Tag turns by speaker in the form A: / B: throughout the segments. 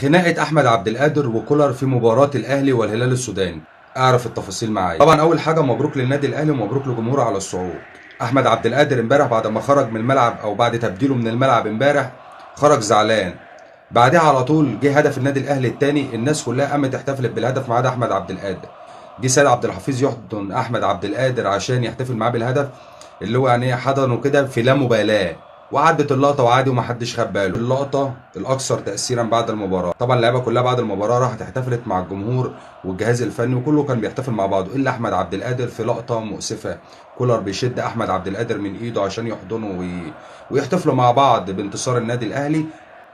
A: خناقة أحمد عبد القادر وكولر في مباراة الأهلي والهلال السوداني. أعرف التفاصيل معايا. طبعا أول حاجة مبروك للنادي الأهلي ومبروك لجمهوره على الصعود. أحمد عبد القادر امبارح بعد ما خرج من الملعب أو بعد تبديله من الملعب امبارح خرج زعلان. بعدها على طول جه هدف النادي الأهلي الثاني، الناس كلها قامت احتفلت بالهدف ما عدا أحمد عبد القادر. جه سيد عبد الحفيظ يحضن أحمد عبد القادر عشان يحتفل معاه بالهدف، اللي هو يعني حضنه كده في لا مبالاة. وعدت اللقطه وعادي ومحدش خد باله. اللقطه الاكثر تاثيرا بعد المباراه، طبعا اللعيبه كلها بعد المباراه راحت احتفلت مع الجمهور والجهاز الفني وكله كان بيحتفل مع بعضه الا احمد عبد القادر في لقطه مؤسفه. كولر بيشد احمد عبد القادر من ايده عشان يحضنه ويحتفلوا مع بعض بانتصار النادي الاهلي.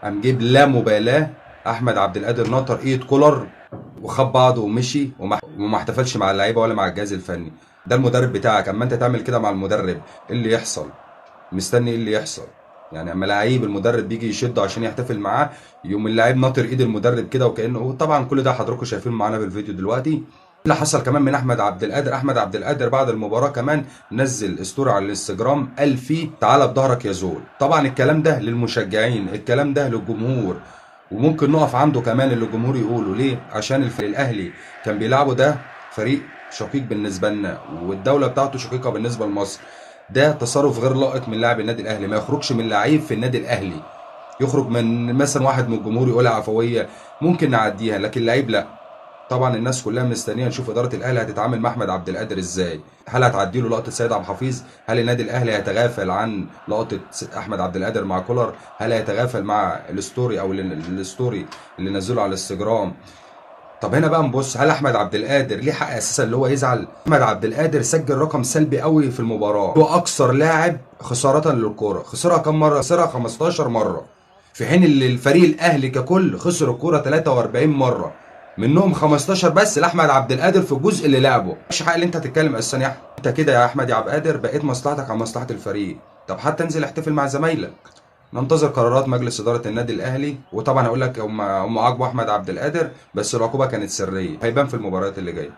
A: قام جيب لا مبالاه احمد عبد القادر نطر ايد كولر وخد بعضه ومشي وما احتفلش مع اللعيبه ولا مع الجهاز الفني. ده المدرب بتاعك، اما انت تعمل كده مع المدرب ايه اللي يحصل؟ مستني ايه اللي يحصل؟ يعني اما لعيب المدرب بيجي يشده عشان يحتفل معاه، يوم اللاعب ناطر ايد المدرب كده وكانه طبعا كل ده حضراتكم شايفين معانا في الفيديو دلوقتي. اللي حصل كمان من احمد عبد القادر، احمد عبد القادر بعد المباراه كمان نزل ستوري على الانستجرام قال فيه تعالى بظهرك يا زول. طبعا الكلام ده للمشجعين، الكلام ده للجمهور، وممكن نقف عنده كمان اللي الجمهور يقوله ليه؟ عشان الفريق الاهلي كان بيلعبه ده فريق شقيق بالنسبه لنا والدوله بتاعته شقيقه بالنسبه لمصر. ده تصرف غير لائق من لاعب النادي الاهلي، ما يخرجش من لعيب في النادي الاهلي. يخرج من مثلا واحد من الجمهور يقولها عفويه ممكن نعديها، لكن لعيب لا. طبعا الناس كلها مستنيه نشوف اداره الاهلي هتتعامل مع احمد عبد القادر ازاي. هل هتعدي له لقطه سيد عبد الحفيظ؟ هل النادي الاهلي هيتغافل عن لقطه احمد عبد القادر مع كولر؟ هل هيتغافل مع الستوري او الستوري اللي نزله على الانستجرام؟ طب هنا بقى نبص، هل احمد عبد القادر ليه حق اساسا اللي هو يزعل؟ احمد عبد القادر سجل رقم سلبي قوي في المباراه، هو اكثر لاعب خساره للكوره. خسرها كم مره؟ خسرها 15 مره، في حين اللي الفريق الاهلي ككل خسر الكوره 43 مره، منهم 15 بس لاحمد عبد القادر في الجزء اللي لعبه. مش حق اللي انت تتكلم اساسا يا احمد. انت كده يا احمد يا عبد القادر بقيت مصلحتك عن مصلحه الفريق. طب حتى انزل احتفل مع زمايلك. ننتظر قرارات مجلس إدارة النادي الأهلي، وطبعا هقول لك هم عاقبوا أحمد عبد القادر بس العقوبة كانت سرية، هيبان في المباريات اللي جاية.